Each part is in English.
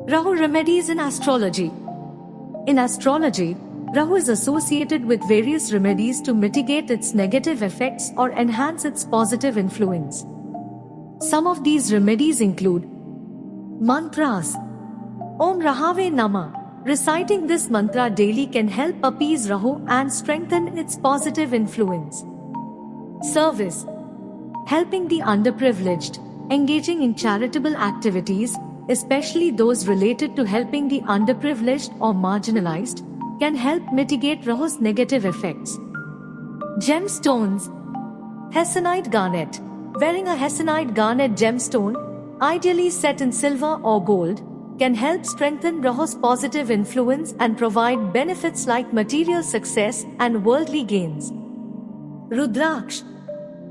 Rahu remedies in astrology. In astrology, Rahu is associated with various remedies to mitigate its negative effects or enhance its positive influence. Some of these remedies include mantras. Om Rahave Namah. Reciting this mantra daily can help appease Rahu and strengthen its positive influence. Service. Helping the underprivileged, engaging in charitable activities, especially those related to helping the underprivileged or marginalized, can help mitigate Rahu's negative effects. Gemstones. Hessonite garnet. Wearing a hessonite garnet gemstone, ideally set in silver or gold, can help strengthen Rahu's positive influence and provide benefits like material success and worldly gains. Rudraksh.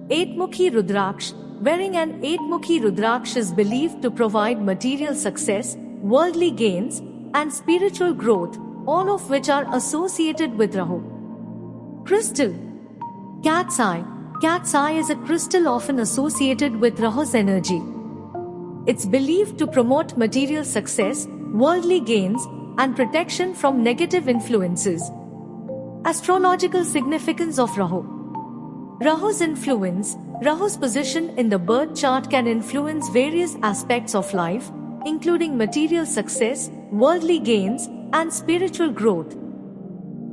Eightmukhi Rudraksh. Wearing an Eightmukhi Rudraksh is believed to provide material success, worldly gains, and spiritual growth, all of which are associated with Rahu. Crystal. Cat's eye. Cat's eye is a crystal often associated with Rahu's energy. It's believed to promote material success, worldly gains, and protection from negative influences. Astrological significance of Rahu. Rahu's influence. Rahu's position in the birth chart can influence various aspects of life, including material success, worldly gains, and spiritual growth.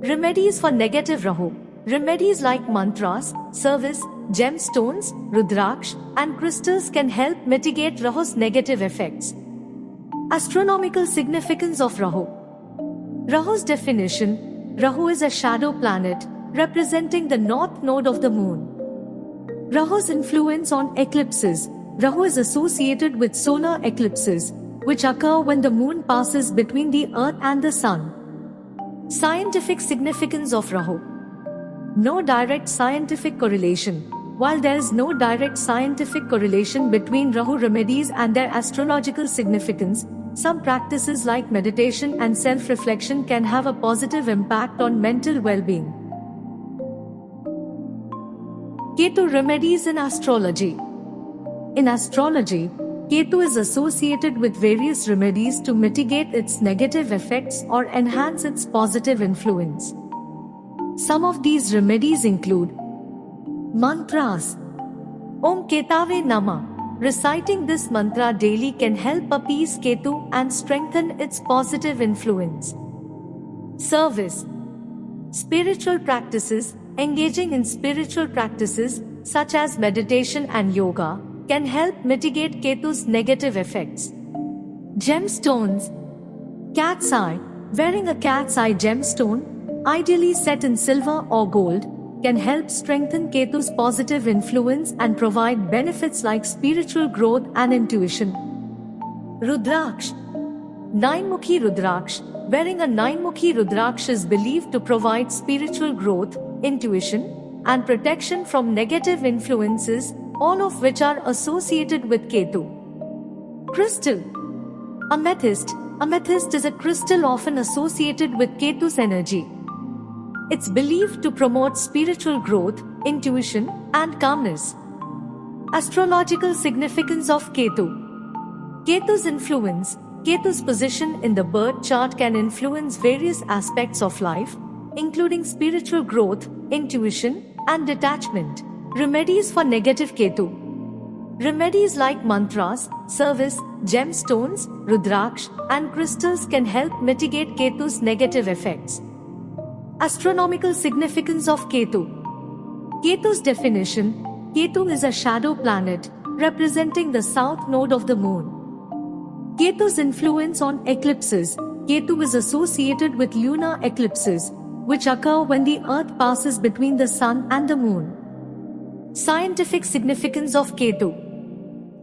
Remedies for negative Rahu. Remedies like mantras, service, gemstones, rudraksh, and crystals can help mitigate Rahu's negative effects. Astronomical significance of Rahu. Rahu's definition. Rahu is a shadow planet, representing the north node of the moon. Rahu's influence on eclipses. Rahu is associated with solar eclipses, which occur when the moon passes between the earth and the sun. Scientific significance of Rahu. No direct scientific correlation. While there is no direct scientific correlation between Rahu remedies and their astrological significance, some practices like meditation and self-reflection can have a positive impact on mental well-being. Ketu remedies in astrology. In astrology, Ketu is associated with various remedies to mitigate its negative effects or enhance its positive influence. Some of these remedies include mantras. Om Ketave Namah. Reciting this mantra daily can help appease Ketu and strengthen its positive influence. Service. Spiritual practices. Engaging in spiritual practices, such as meditation and yoga, can help mitigate Ketu's negative effects. Gemstones. Cat's eye. Wearing a cat's eye gemstone, ideally set in silver or gold, can help strengthen Ketu's positive influence and provide benefits like spiritual growth and intuition. Rudraksh. Ninmukhi Rudraksh. Wearing a Ninmukhi Rudraksh is believed to provide spiritual growth, intuition, and protection from negative influences, all of which are associated with Ketu. Crystal. Amethyst. Amethyst is a crystal often associated with Ketu's energy. It's believed to promote spiritual growth, intuition, and calmness. Astrological significance of Ketu. Ketu's influence. Ketu's position in the birth chart can influence various aspects of life, including spiritual growth, intuition, and detachment. Remedies for negative Ketu. Remedies like mantras, service, gemstones, rudraksh, and crystals can help mitigate Ketu's negative effects. Astronomical significance of Ketu. Ketu's definition. Ketu is a shadow planet, representing the south node of the moon. Ketu's influence on eclipses. Ketu is associated with lunar eclipses, which occur when the earth passes between the sun and the moon. Scientific significance of Ketu.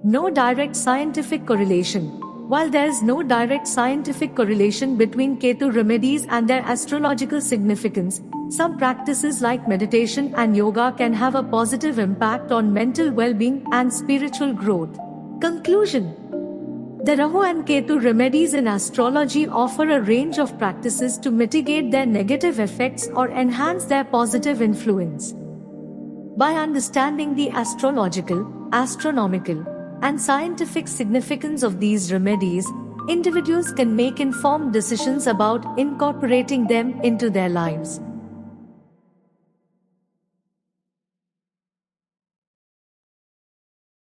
No direct scientific correlation. While there is no direct scientific correlation between Ketu remedies and their astrological significance, some practices like meditation and yoga can have a positive impact on mental well-being and spiritual growth. Conclusion. The Rahu and Ketu remedies in astrology offer a range of practices to mitigate their negative effects or enhance their positive influence. By understanding the astrological, astronomical, and scientific significance of these remedies, individuals can make informed decisions about incorporating them into their lives.